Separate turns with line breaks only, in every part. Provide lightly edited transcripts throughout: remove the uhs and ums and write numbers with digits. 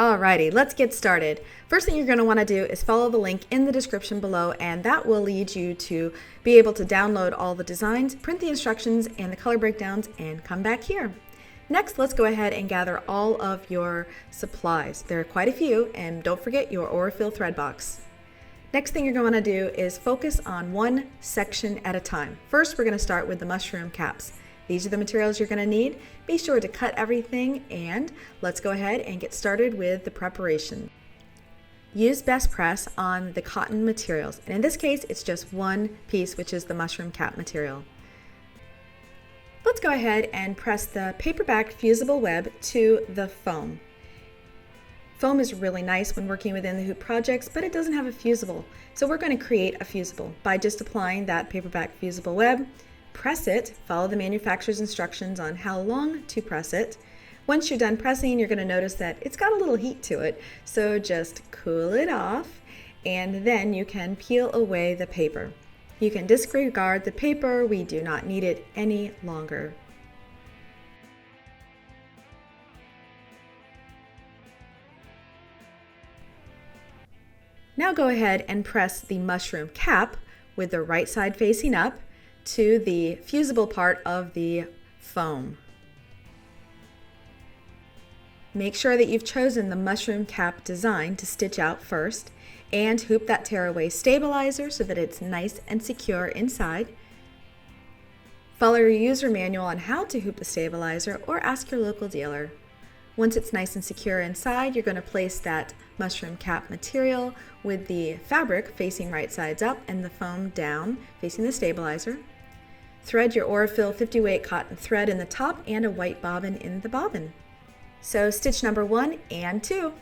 Alrighty, let's get started. First thing you're going to want to do is follow the link in the description below, and that will lead you to be able to download all the designs, print the instructions and the color breakdowns, and come back here. Next, let's go ahead and gather all of your supplies. There are quite a few, and don't forget your Aurifil thread box. Next thing you're going to do is focus on one section at a time. First, we're going to start with the mushroom caps. These are the materials you're going to need. Be sure to cut everything, and let's go ahead and get started with the preparation. Use best press on the cotton materials, and in this case it's just one piece, which is the mushroom cap material. Let's go ahead and press the paperback fusible web to the foam. Foam is really nice when working within the hoop projects, but it doesn't have a fusible, so we're going to create a fusible by just applying that paperback fusible web. Press it, follow the manufacturer's instructions on how long to press it. Once you're done pressing, you're going to notice that it's got a little heat to it, so just cool it off, and then you can peel away the paper. You can disregard the paper, we do not need it any longer. Now go ahead and press the mushroom cap with the right side facing up to the fusible part of the foam. Make sure that you've chosen the mushroom cap design to stitch out first, and hoop that tearaway stabilizer so that it's nice and secure inside. Follow your user manual on how to hoop the stabilizer, or ask your local dealer. Once it's nice and secure inside, you're going to place that mushroom cap material with the fabric facing right sides up and the foam down facing the stabilizer. Thread your Aurifil 50 weight cotton thread in the top and a white bobbin in the bobbin. So stitch number 1 and 2.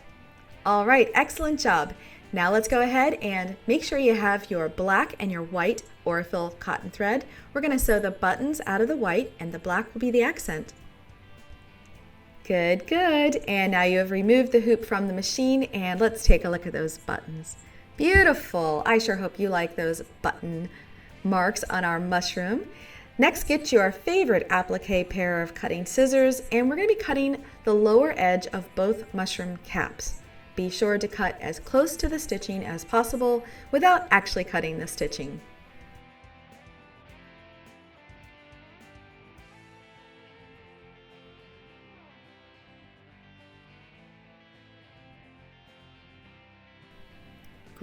All right, excellent job. Now let's go ahead and make sure you have your black and your white Aurifil cotton thread. We're going to sew the buttons out of the white, and the black will be the accent. Good, good. And now you have removed the hoop from the machine, and let's take a look at those buttons. Beautiful. I sure hope you like those button marks on our mushroom. Next, get your favorite applique pair of cutting scissors, and we're going to be cutting the lower edge of both mushroom caps. Be sure to cut as close to the stitching as possible without actually cutting the stitching.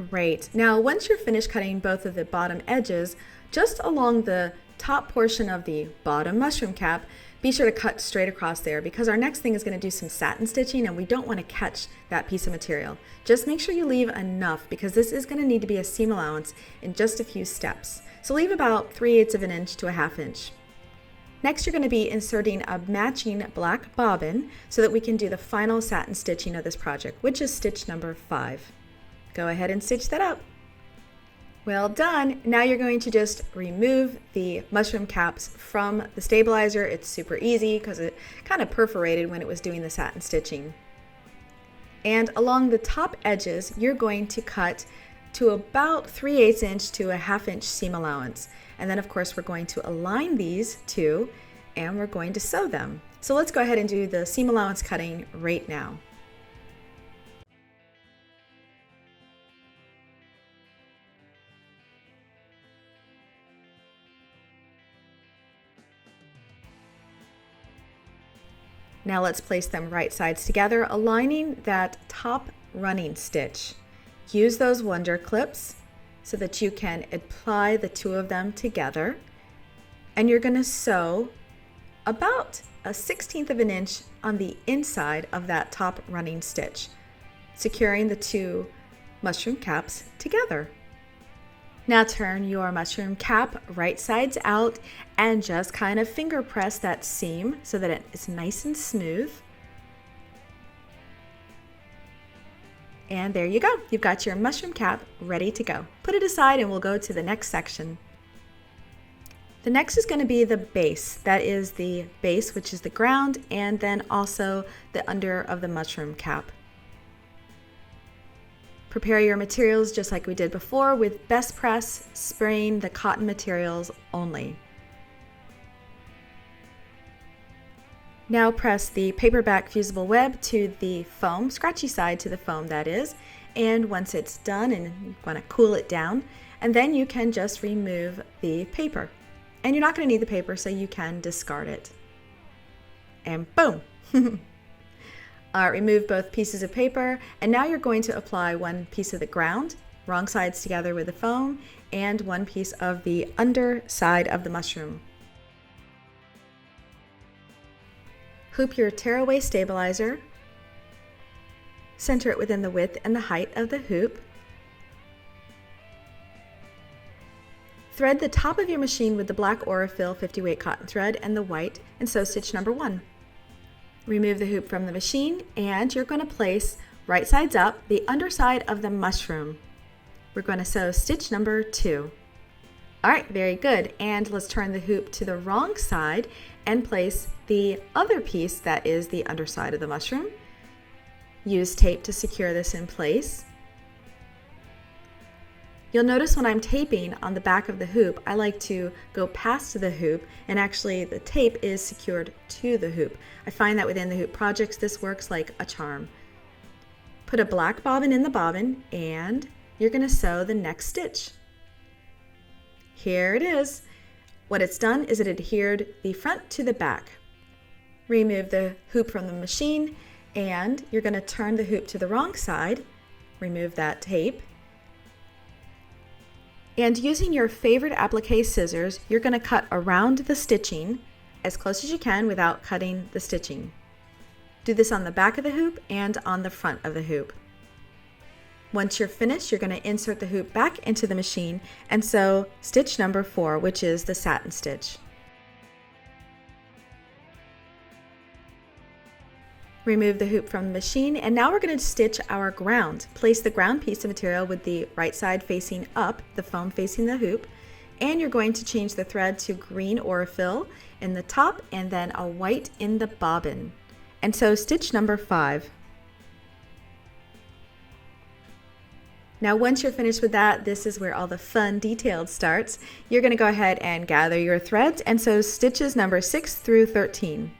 Great. Now, once you're finished cutting both of the bottom edges, just along the top portion of the bottom mushroom cap, be sure to cut straight across there, because our next thing is going to do some satin stitching, and we don't want to catch that piece of material. Just make sure you leave enough, because this is going to need to be a seam allowance in just a few steps. So leave about 3/8 of an inch to a 1/2 inch. Next, you're going to be inserting a matching black bobbin so that we can do the final satin stitching of this project, which is stitch number 5. Go ahead and stitch that up. Well done. Now you're going to just remove the mushroom caps from the stabilizer. It's super easy because it kind of perforated when it was doing the satin stitching. And along the top edges, you're going to cut to about 3/8 inch to a 1/2 inch seam allowance. And then of course we're going to align these two, and we're going to sew them. So let's go ahead and do the seam allowance cutting right now. Now let's place them right sides together, aligning that top running stitch. Use those wonder clips so that you can apply the two of them together. And you're going to sew about a 1/16 of an inch on the inside of that top running stitch, securing the two mushroom caps together. Now turn your mushroom cap right sides out and just kind of finger press that seam so that it is nice and smooth. And there you go. You've got your mushroom cap ready to go. Put it aside and we'll go to the next section. The next is going to be the base. That is the base, which is the ground, and then also the under of the mushroom cap. Prepare your materials just like we did before, with best press, spraying the cotton materials only. Now press the paperback fusible web to the foam, scratchy side to the foam that is, and once it's done, and you want to cool it down, and then you can just remove the paper. And you're not going to need the paper, so you can discard it. And boom! Remove both pieces of paper, and now you're going to apply one piece of the ground, wrong sides together with the foam, and one piece of the underside of the mushroom. Hoop your tearaway stabilizer, center it within the width and the height of the hoop. Thread the top of your machine with the black Aurifil 50 weight cotton thread and the white, and sew stitch number 1. Remove the hoop from the machine, and you're going to place right sides up the underside of the mushroom. We're going to sew stitch number 2. Alright, very good. And let's turn the hoop to the wrong side and place the other piece that is the underside of the mushroom. Use tape to secure this in place. You'll notice when I'm taping on the back of the hoop, I like to go past the hoop, and actually the tape is secured to the hoop. I find that within the hoop projects this works like a charm. Put a black bobbin in the bobbin, and you're going to sew the next stitch. Here it is. What it's done is it adhered the front to the back. Remove the hoop from the machine, and you're going to turn the hoop to the wrong side. Remove that tape. And using your favorite applique scissors, you're going to cut around the stitching as close as you can without cutting the stitching. Do this on the back of the hoop and on the front of the hoop. Once you're finished, you're going to insert the hoop back into the machine and sew stitch number 4, which is the satin stitch. Remove the hoop from the machine, and now we're going to stitch our ground. Place the ground piece of material with the right side facing up, the foam facing the hoop, and you're going to change the thread to green Aurifil in the top and then a white in the bobbin. And sew stitch number 5. Now once you're finished with that, this is where all the fun details starts. You're going to go ahead and gather your threads and sew stitches number 6 through 13.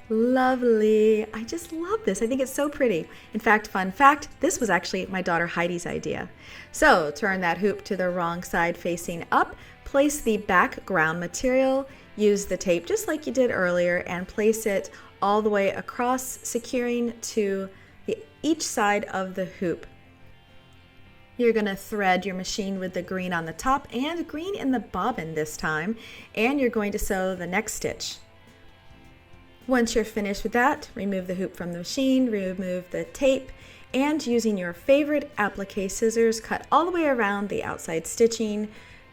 Lovely. I just love this. I think it's so pretty. In fact, fun fact, this was actually my daughter Heidi's idea. So turn that hoop to the wrong side facing up, place the background material, use the tape just like you did earlier, and place it all the way across, securing to each side of the hoop. You're going to thread your machine with the green on the top and green in the bobbin this time, and you're going to sew the next stitch. Once you're finished with that, remove the hoop from the machine, remove the tape, and using your favorite applique scissors, cut all the way around the outside stitching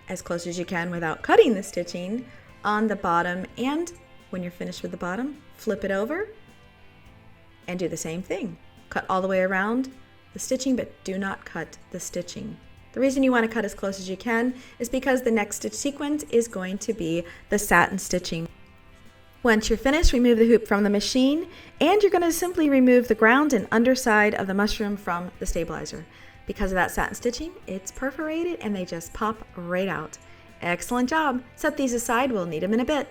as close as you can without cutting the stitching on the bottom, and when you're finished with the bottom, flip it over and do the same thing. Cut all the way around the stitching, but do not cut the stitching. The reason you want to cut as close as you can is because the next stitch sequence is going to be the satin stitching. Once you're finished, remove the hoop from the machine, and you're going to simply remove the ground and underside of the mushroom from the stabilizer. Because of that satin stitching, it's perforated and they just pop right out. Excellent job! Set these aside, we'll need them in a bit.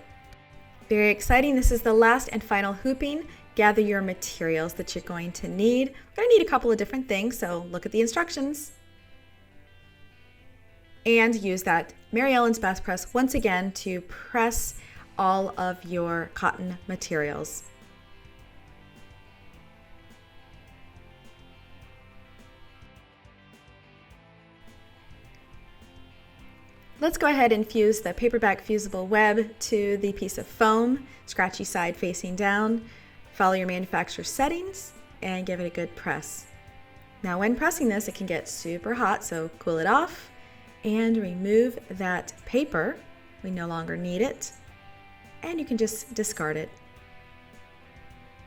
Very exciting, this is the last and final hooping. Gather your materials that you're going to need. We're going to need a couple of different things, so look at the instructions. And use that Mary Ellen's Bath Press once again to press all of your cotton materials. Let's go ahead and fuse the paperback fusible web to the piece of foam, scratchy side facing down. Follow your manufacturer's settings and give it a good press. Now when pressing this, it can get super hot, so cool it off and remove that paper. We no longer need it. And you can just discard it.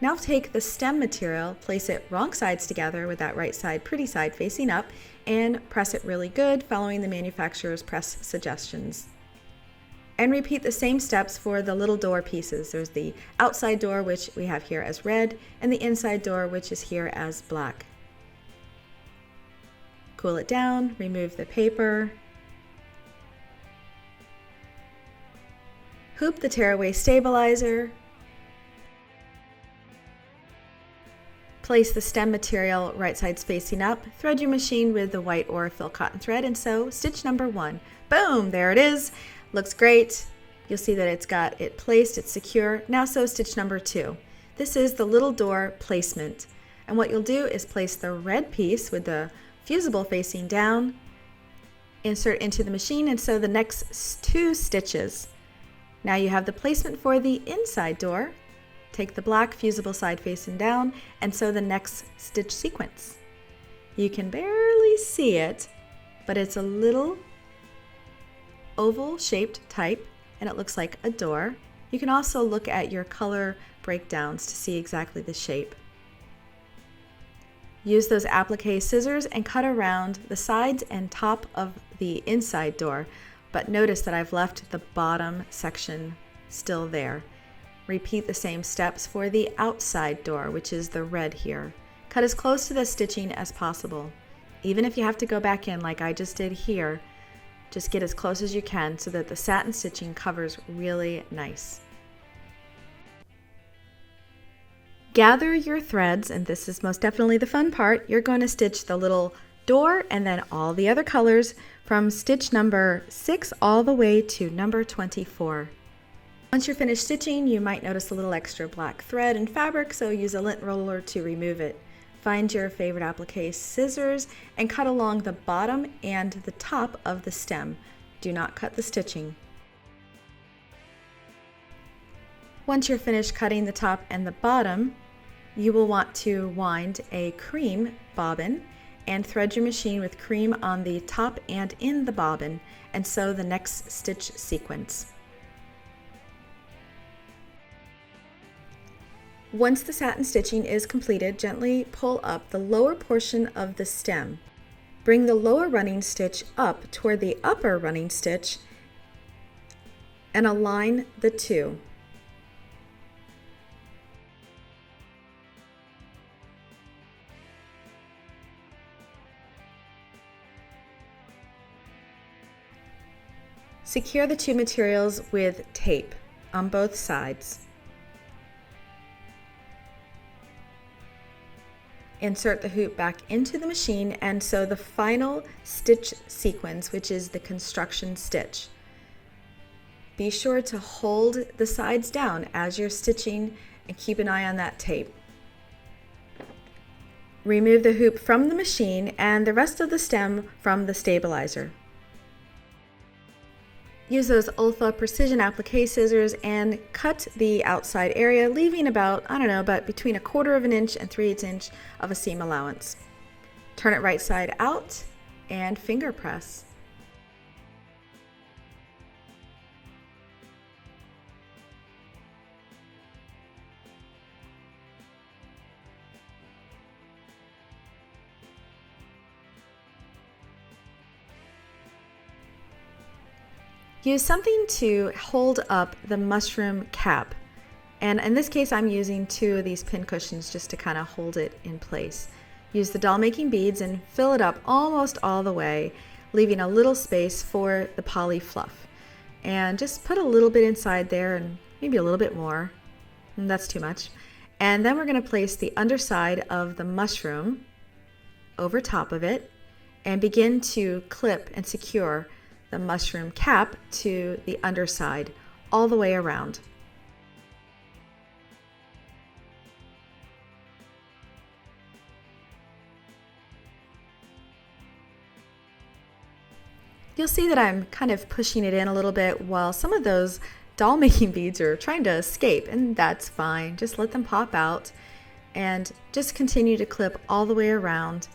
Now take the stem material, place it wrong sides together with that right side, pretty side facing up, and press it really good, following the manufacturer's press suggestions. And repeat the same steps for the little door pieces. There's the outside door, which we have here as red, and the inside door, which is here as black. Cool it down, remove the paper. Hoop the tearaway stabilizer, Place the stem material right sides facing up, thread your machine with the white Aurifil cotton thread, and sew stitch number 1. Boom, there it is. Looks great. You'll see that it's got it placed, it's secure. Now sew stitch number 2. This is the little door placement. And what you'll do is place the red piece with the fusible facing down, insert into the machine, and sew the next 2 stitches. Now you have the placement for the inside door. Take the black fusible side facing down and sew the next stitch sequence. You can barely see it, but it's a little oval shaped type and it looks like a door. You can also look at your color breakdowns to see exactly the shape. Use those applique scissors and cut around the sides and top of the inside door, but notice that I've left the bottom section still there. Repeat the same steps for the outside door, which is the red here. Cut as close to the stitching as possible. Even if you have to go back in like I just did here, just get as close as you can so that the satin stitching covers really nice. Gather your threads, and this is most definitely the fun part. You're going to stitch the little door and then all the other colors from stitch number 6 all the way to number 24. Once you're finished stitching, you might notice a little extra black thread and fabric, so use a lint roller to remove it. Find your favorite applique scissors and cut along the bottom and the top of the stem. Do not cut the stitching. Once you're finished cutting the top and the bottom, you will want to wind a cream bobbin and thread your machine with cream on the top and in the bobbin and sew the next stitch sequence. Once the satin stitching is completed, gently pull up the lower portion of the stem. Bring the lower running stitch up toward the upper running stitch and align the 2. Secure the 2 materials with tape on both sides. Insert the hoop back into the machine and sew the final stitch sequence, which is the construction stitch. Be sure to hold the sides down as you're stitching and keep an eye on that tape. Remove the hoop from the machine and the rest of the stem from the stabilizer. Use those Olfa precision applique scissors and cut the outside area, leaving about, but between 1/4 inch and 3/8 inch of a seam allowance. Turn it right side out and finger press. Use something to hold up the mushroom cap. And in this case, I'm using 2 of these pin cushions just to kind of hold it in place. Use the doll making beads and fill it up almost all the way, leaving a little space for the poly fluff. And just put a little bit inside there and maybe a little bit more. That's too much. And then we're going to place the underside of the mushroom over top of it and begin to clip and secure the mushroom cap to the underside all the way around. You'll see that I'm kind of pushing it in a little bit while some of those doll making beads are trying to escape, and that's fine. Just let them pop out and just continue to clip all the way around.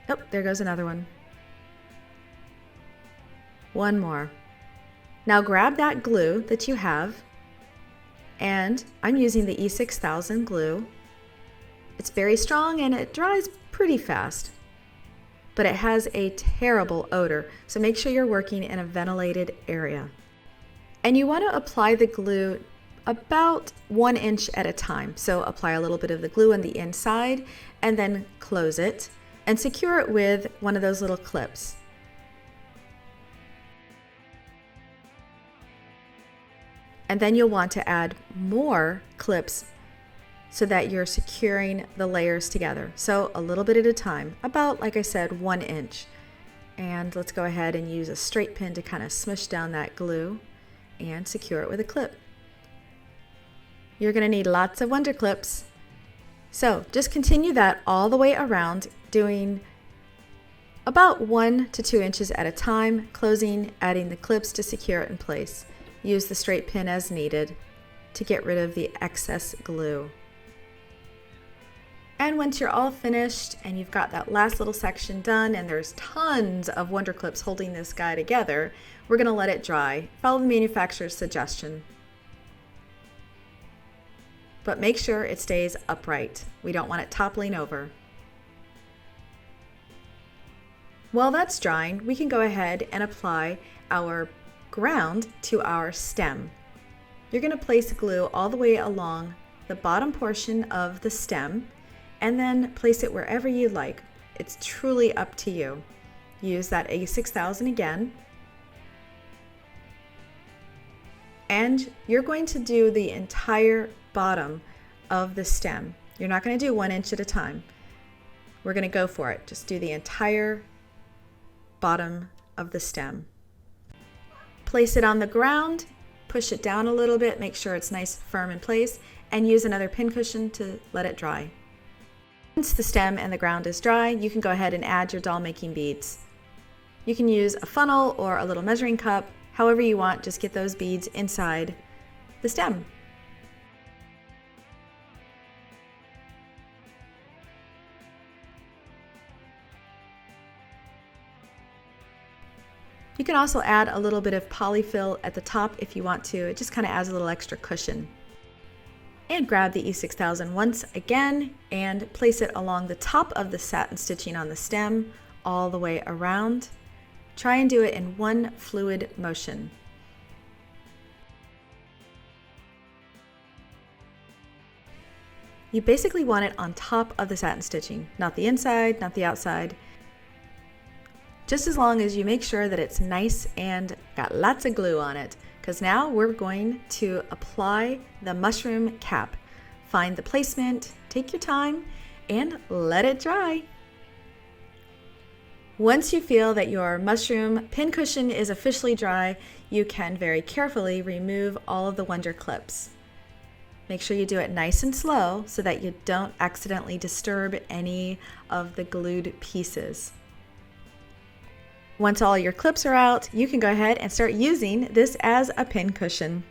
Oh, there goes another one. One more. Now grab that glue that you have, and I'm using the E6000 glue. It's very strong and it dries pretty fast, but it has a terrible odor, so make sure you're working in a ventilated area. And you want to apply the glue about 1 inch at a time. So apply a little bit of the glue on the inside and then close it and secure it with one of those little clips. And then you'll want to add more clips so that you're securing the layers together. So a little bit at a time, about, like I said, 1 inch. And let's go ahead and use a straight pin to kind of smush down that glue and secure it with a clip. You're going to need lots of wonder clips. So just continue that all the way around, doing about 1 to 2 inches at a time, closing, adding the clips to secure it in place. Use the straight pin as needed to get rid of the excess glue. And once you're all finished and you've got that last little section done and there's tons of wonder clips holding this guy together, we're going to let it dry. Follow the manufacturer's suggestion. But make sure it stays upright. We don't want it toppling over. While that's drying, we can go ahead and apply our ground to our stem. You're going to place glue all the way along the bottom portion of the stem and then place it wherever you like. It's truly up to you. Use that A6000 again. And you're going to do the entire bottom of the stem. You're not going to do 1 inch at a time. We're going to go for it. Just do the entire bottom of the stem. Place it on the ground, push it down a little bit, make sure it's nice firm in place, and use another pin cushion to let it dry. Once the stem and the ground is dry, you can go ahead and add your doll making beads. You can use a funnel or a little measuring cup, however you want, just get those beads inside the stem. You can also add a little bit of polyfill at the top if you want to. It just kind of adds a little extra cushion. And grab the E6000 once again and place it along the top of the satin stitching on the stem all the way around. Try and do it in one fluid motion. You basically want it on top of the satin stitching, not the inside, not the outside. Just as long as you make sure that it's nice and got lots of glue on it, because now we're going to apply the mushroom cap. Find the placement, take your time, and let it dry. Once you feel that your mushroom pin cushion is officially dry, you can very carefully remove all of the wonder clips. Make sure you do it nice and slow so that you don't accidentally disturb any of the glued pieces. Once all your clips are out, you can go ahead and start using this as a pin cushion.